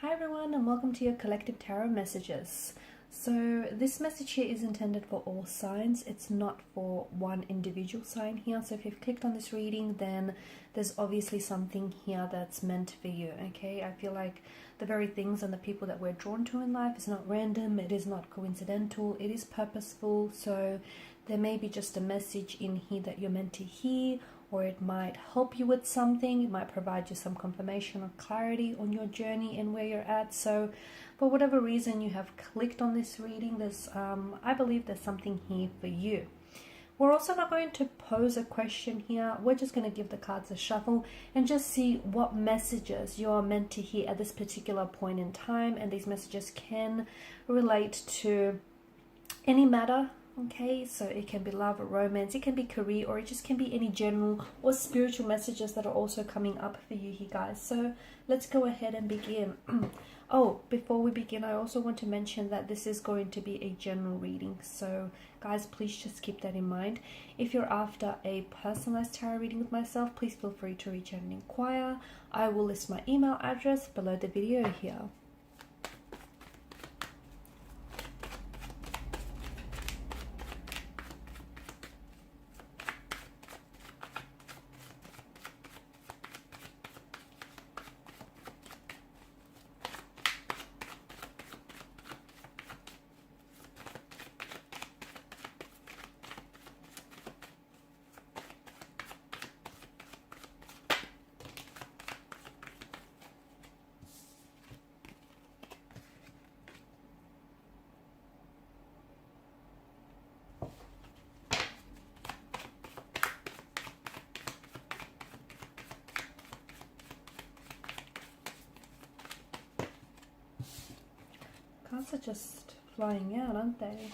Hi everyone, and welcome to your collective tarot messages. So this message here is intended for all signs. It's not for one individual sign here. So if you've clicked on this reading, then there's obviously something here that's meant for you. Okay, I feel like the very things and the people that we're drawn to in life is not random, it is not coincidental, it is purposeful. So there may be just a message in here that you're meant to hear, or it might help you with something. It might provide you some confirmation or clarity on your journey and where you're at. So for whatever reason you have clicked on this reading, there's I believe there's something here for you. We're also not going to pose a question here. We're just going to give the cards a shuffle and just see what messages you are meant to hear at this particular point in time. And these messages can relate to any matter. Okay, so it can be love or romance, it can be career, or it just can be any general or spiritual messages that are also coming up for you here, guys. So let's go ahead and begin. Oh, before we begin, I also want to mention that this is going to be a general reading. So guys, please just keep that in mind. If you're after a personalized tarot reading with myself, please feel free to reach out and inquire. I will list my email address below the video here. Cards are just flying out, aren't they?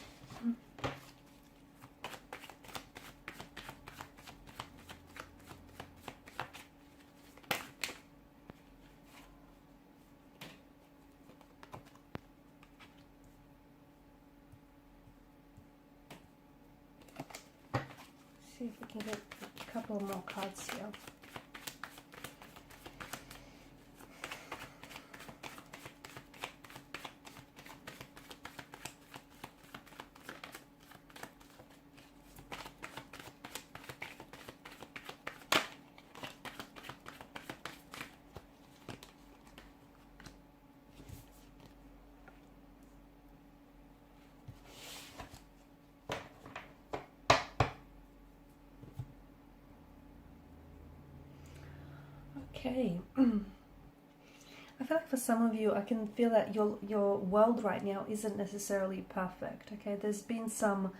See if we can get a couple more cards here. Okay. I feel like for some of you, I can feel that your world right now isn't necessarily perfect. Okay, there's been some,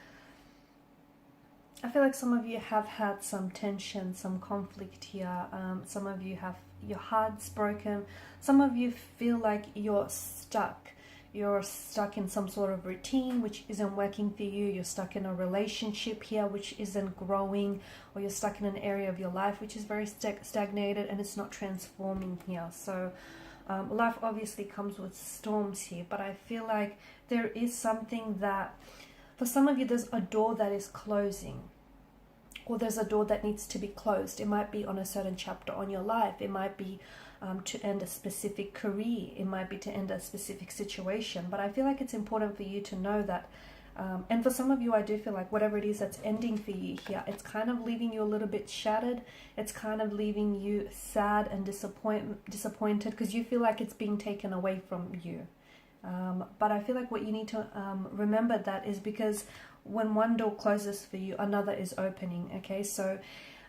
I feel like some of you have had some tension, some conflict here. Some of you have your hearts broken. Some of you feel like you're stuck. You're stuck in some sort of routine which isn't working for you. You're stuck in a relationship here which isn't growing, or you're stuck in an area of your life which is very stagnated and it's not transforming here. So life obviously comes with storms here, but I feel like there is something that, for some of you, there's a door that is closing, or there's a door that needs to be closed. It might be on a certain chapter on your life. It might be to end a specific career. It might be to end a specific situation. But I feel like it's important for you to know that, and for some of you, I do feel like whatever it is that's ending for you here, it's kind of leaving you a little bit shattered. It's kind of leaving you sad and disappointed because you feel like it's being taken away from you. But I feel like what you need to remember that is because when one door closes for you, another is opening. Okay, so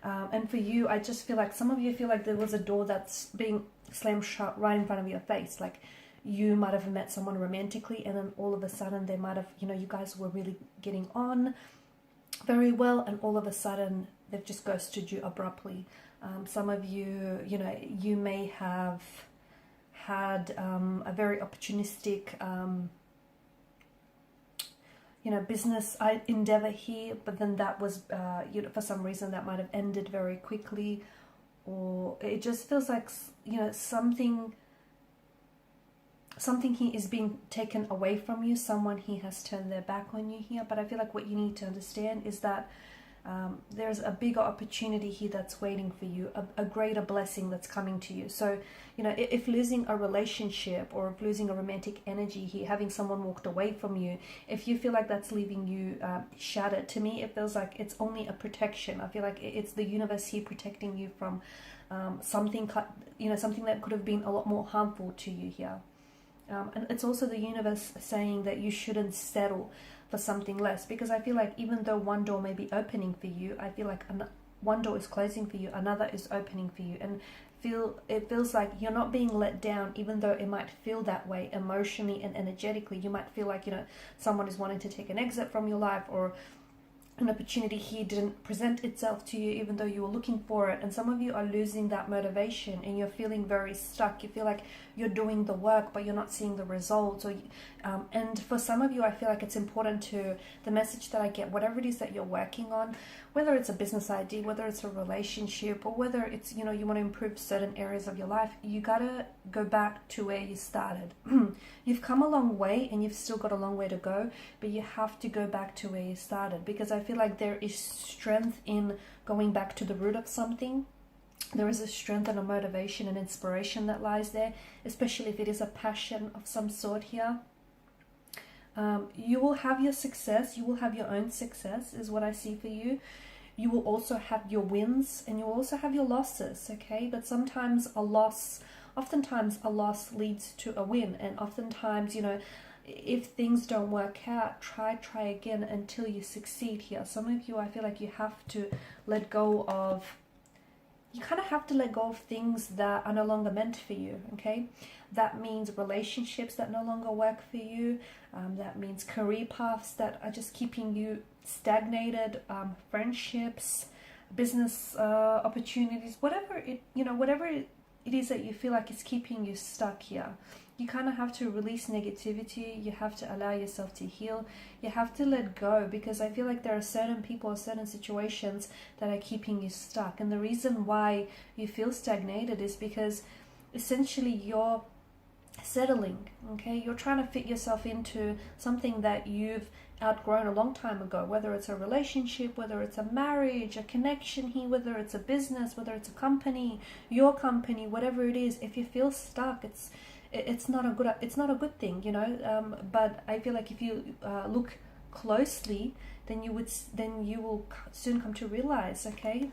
and for you, I just feel like some of you feel like there was a door that's being slammed shut right in front of your face. Like you might have met someone romantically, and then all of a sudden they might have, you guys were really getting on very well, and all of a sudden they've just ghosted you abruptly. Some of you, you may have had a very opportunistic business endeavor here, but then that was for some reason that might have ended very quickly, or it just feels like something here is being taken away from you. Someone here has turned their back on you here. But I feel like what you need to understand is that There's a bigger opportunity here that's waiting for you, a greater blessing that's coming to you. So, you know, if losing a relationship or if losing a romantic energy here, having someone walked away from you, if you feel like that's leaving you shattered, to me it feels like it's only a protection. I feel like it's the universe here protecting you from something, you know, something that could have been a lot more harmful to you here. And it's also the universe saying that you shouldn't settle for something less, because I feel like even though one door may be opening for you, I feel like one door is closing for you, another is opening for you, and it feels like you're not being let down, even though it might feel that way emotionally and energetically. You might feel like, you know, someone is wanting to take an exit from your life, or an opportunity here didn't present itself to you even though you were looking for it, and some of you are losing that motivation and you're feeling very stuck. You feel like you're doing the work but you're not seeing the results, or and for some of you, I feel like it's important to, the message that I get, whatever it is that you're working on, whether it's a business idea, whether it's a relationship, or whether it's, you know, you want to improve certain areas of your life, you gotta go back to where you started. You've come a long way and you've still got a long way to go, but you have to go back to where you started, because I feel like there is strength in going back to the root of something. There is a strength and a motivation and inspiration that lies there, especially if it is a passion of some sort here. You will have your success, you will have your own success, is what I see for you. You will also have your wins and you will also have your losses, okay? But sometimes oftentimes a loss leads to a win, and oftentimes, you know, if things don't work out, try again until you succeed here. Some of you, I feel like you have to let go of, you kind of have to let go of things that are no longer meant for you, okay? That means relationships that no longer work for you. That means career paths that are just keeping you stagnated, friendships, business opportunities, whatever it is that you feel like is keeping you stuck here. You kind of have to release negativity. You have to allow yourself to heal. You have to let go, because I feel like there are certain people or certain situations that are keeping you stuck. And the reason why you feel stagnated is because essentially you're settling, okay? You're trying to fit yourself into something that you've outgrown a long time ago, whether it's a relationship, whether it's a marriage, a connection here, whether it's a business, whether it's a company, your company, whatever it is. If you feel stuck, it's not a good thing, you know. But I feel like if you look closely, then you will soon come to realize, okay,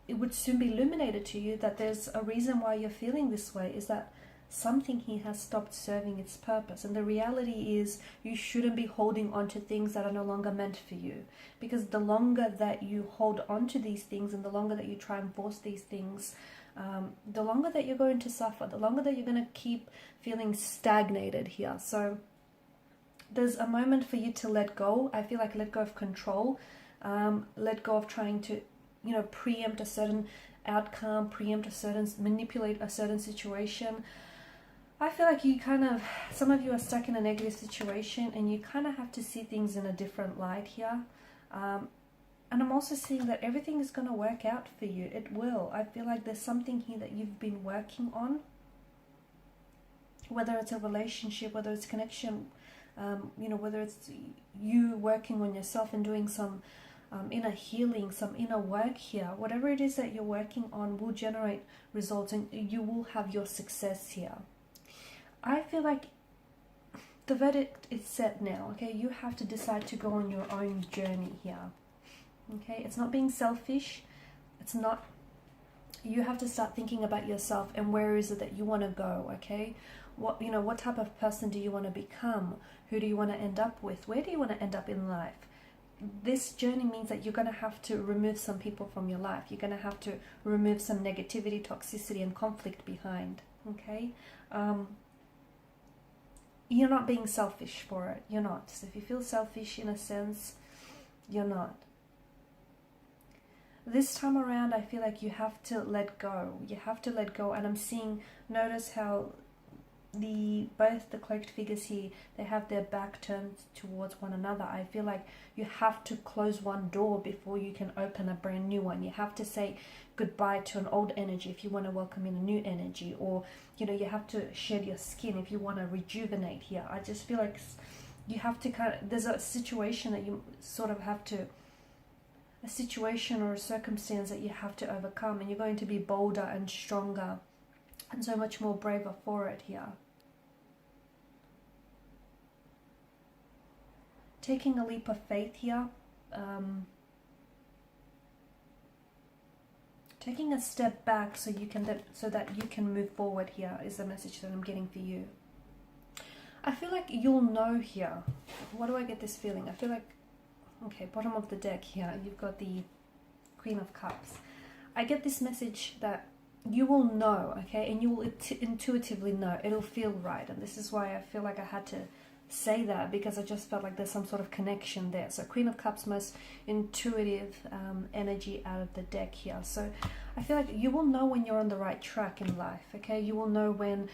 it would soon be illuminated to you that there's a reason why you're feeling this way, is that something here has stopped serving its purpose. And the reality is you shouldn't be holding on to things that are no longer meant for you, because the longer that you hold on to these things and the longer that you try and force these things, the longer that you're going to suffer, the longer that you're going to keep feeling stagnated here. So there's a moment for you to let go. I feel like let go of control, let go of trying to, you know, preempt a certain outcome, manipulate a certain situation. I feel like some of you are stuck in a negative situation and you kind of have to see things in a different light here. And I'm also seeing that everything is going to work out for you. It will. I feel like there's something here that you've been working on, whether it's a relationship, whether it's connection, you know, whether it's you working on yourself and doing some inner healing, some inner work here. Whatever it is that you're working on will generate results and you will have your success here. I feel like the verdict is set now, okay? You have to decide to go on your own journey here, okay? It's not being selfish. It's not, you have to start thinking about yourself and where is it that you want to go, okay? What type of person do you want to become? Who do you want to end up with? Where do you want to end up in life? This journey means that you're going to have to remove some people from your life. You're going to have to remove some negativity, toxicity, and conflict behind, okay? You're not being selfish for it. You're not. So if you feel selfish in a sense, you're not. This time around, I feel like you have to let go. You have to let go. And I'm seeing, notice how both the cloaked figures here, they have their back turned towards one another. I feel like you have to close one door before you can open a brand new one. You have to say goodbye to an old energy if you want to welcome in a new energy, or you know, you have to shed your skin if you want to rejuvenate here. I just feel like you have to there's a situation that you sort of have to a situation or a circumstance that you have to overcome, and you're going to be bolder and stronger and so much more braver for it here. Taking a leap of faith here, taking a step back so that you can move forward here is the message that I'm getting for you. I feel like you'll know here. What do I get this feeling? I feel like, okay, bottom of the deck here, you've got the Queen of Cups. I get this message that you will know, okay, and you will intuitively know. It'll feel right, and this is why I feel like I had to say that, because I just felt like there's some sort of connection there. So Queen of Cups, most intuitive energy out of the deck here. So I feel like you will know when you're on the right track in life, okay? You will know when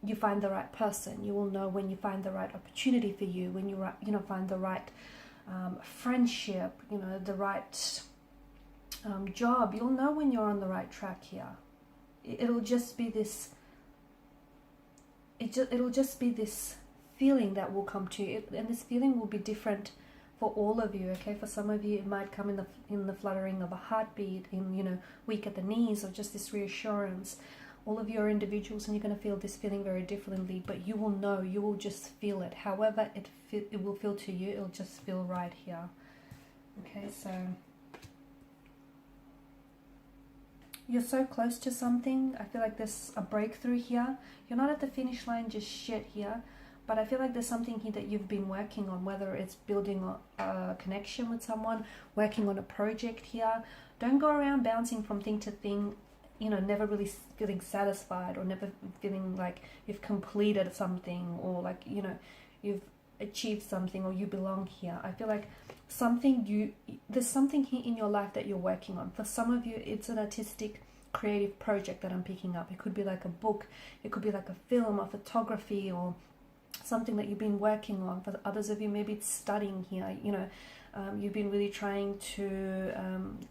you find the right person. You will know when you find the right opportunity for you, when you find the right friendship, the right job. You'll know when you're on the right track here. It'll just be this. It'll just be this feeling that will come to you, and this feeling will be different for all of you. Okay, for some of you it might come in the fluttering of a heartbeat, in weak at the knees, or just this reassurance. All of you are individuals, and you're going to feel this feeling very differently, but you will know, you will just feel it. However it will feel to you, it'll just feel right here. Okay, so you're so close to something. I feel like there's a breakthrough here. You're not at the finish line just yet here, but I feel like there's something here that you've been working on, whether it's building a connection with someone, working on a project here. Don't go around bouncing from thing to thing, never really feeling satisfied, or never feeling like you've completed something, or like, you've achieved something, or you belong here. I feel like there's something here in your life that you're working on. For some of you, it's an artistic, creative project that I'm picking up. It could be like a book, it could be like a film, or photography, or something that you've been working on. For others of you, maybe it's studying here. You've been really trying to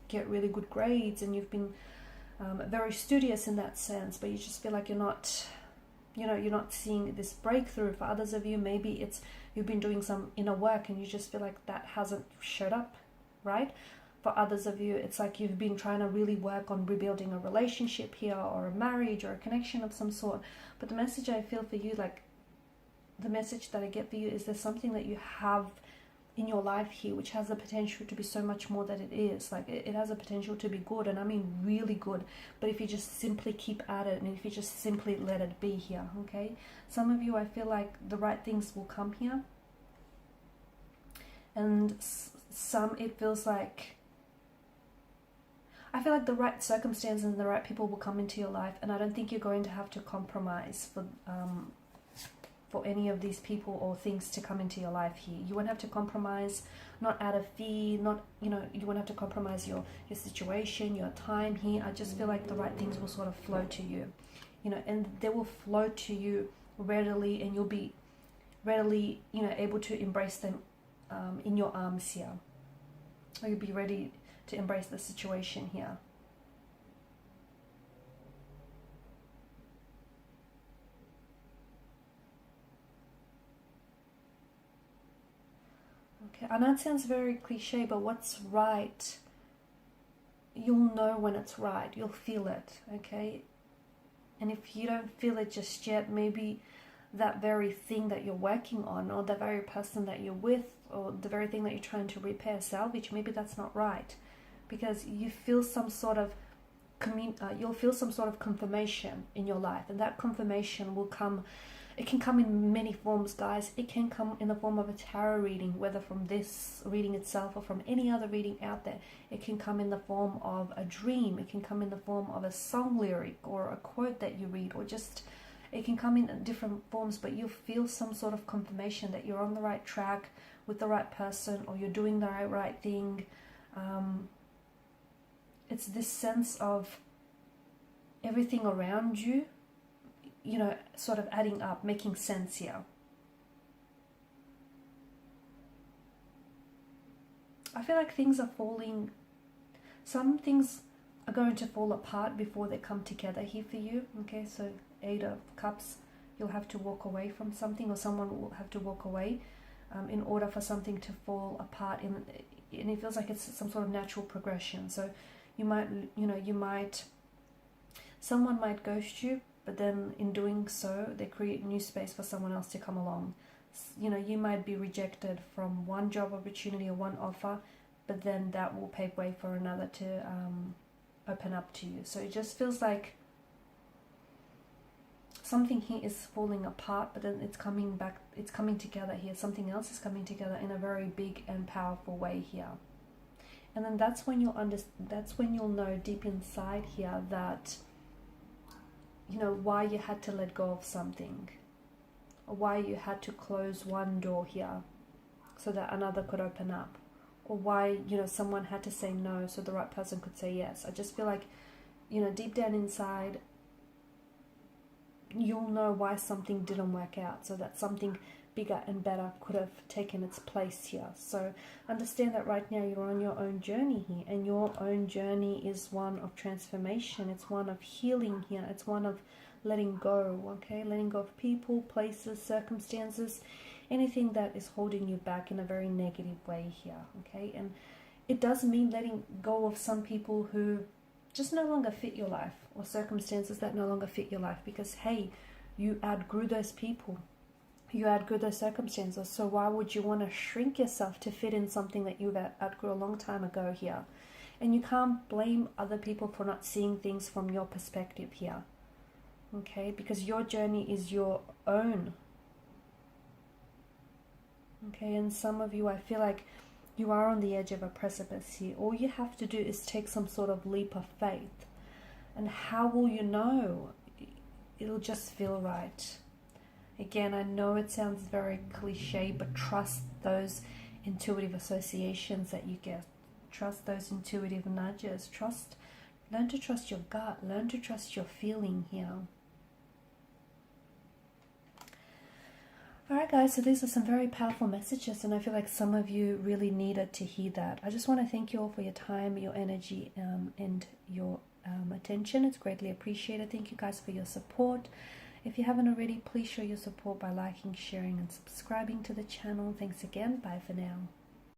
get really good grades, and you've been very studious in that sense, but you just feel like you're not seeing this breakthrough. For others of you, maybe it's you've been doing some inner work and you just feel like that hasn't showed up, right? For others of you, it's like you've been trying to really work on rebuilding a relationship here, or a marriage, or a connection of some sort. But the message I feel for you, like the message that I get for you, is there's something that you have in your life here which has the potential to be so much more than it is. Like it has a potential to be good, and I mean really good, but if you just simply keep at it, and if you just simply let it be here, okay? Some of you, I feel like the right things will come here, and some it feels like, I feel like the right circumstances and the right people will come into your life, and I don't think you're going to have to compromise for any of these people or things to come into your life here. You won't have to compromise, not out of fear, you won't have to compromise your situation, your time here. I just feel like the right things will sort of flow to you, and they will flow to you readily, and you'll be readily, able to embrace them in your arms here. Or you'll be ready to embrace the situation here. I know it sounds very cliche, but what's right, you'll know when it's right. You'll feel it, okay? And if you don't feel it just yet, maybe that very thing that you're working on, or the very person that you're with, or the very thing that you're trying to repair, salvage, maybe that's not right. Because you feel some sort of you'll feel some sort of confirmation in your life, and that confirmation will come. It can come in many forms, guys. It can come in the form of a tarot reading, whether from this reading itself or from any other reading out there. It can come in the form of a dream. It can come in the form of a song lyric, or a quote that you read, or just, it can come in different forms, but you'll feel some sort of confirmation that you're on the right track with the right person, or you're doing the right thing. It's this sense of everything around you, sort of adding up, making sense here. I feel like things are falling, some things are going to fall apart before they come together here for you, okay? So 8 of Cups, you'll have to walk away from something, or someone will have to walk away in order for something to fall apart and it feels like it's some sort of natural progression. So you might, someone might ghost you, but then in doing so, they create new space for someone else to come along. You might be rejected from one job opportunity or one offer, but then that will pave way for another to open up to you. So it just feels like something here is falling apart, but then it's coming back, it's coming together here. Something else is coming together in a very big and powerful way here. And then that's when you'll know deep inside here that, why you had to let go of something, or why you had to close one door here so that another could open up, or why, someone had to say no so the right person could say yes. I just feel like, deep down inside, you'll know why something didn't work out, so that something bigger and better could have taken its place here. So understand that right now you're on your own journey here, and your own journey is one of transformation. It's one of healing here. It's one of letting go, okay? Letting go of people, places, circumstances, anything that is holding you back in a very negative way here, okay? And it does mean letting go of some people who just no longer fit your life, or circumstances that no longer fit your life, because hey, you outgrew those people, you outgrew those circumstances. So why would you want to shrink yourself to fit in something that you outgrew a long time ago here? And you can't blame other people for not seeing things from your perspective here, okay? Because your journey is your own, okay? And some of you, I feel like you are on the edge of a precipice here. All you have to do is take some sort of leap of faith. And how will you know? It'll just feel right. Again, I know it sounds very cliche, but trust those intuitive associations that you get. Trust those intuitive nudges. Learn to trust your gut. Learn to trust your feeling here. Alright guys, so these are some very powerful messages, and I feel like some of you really needed to hear that. I just want to thank you all for your time, your energy, and your attention. It's greatly appreciated. Thank you guys for your support. If you haven't already, please show your support by liking, sharing, and subscribing to the channel. Thanks again. Bye for now.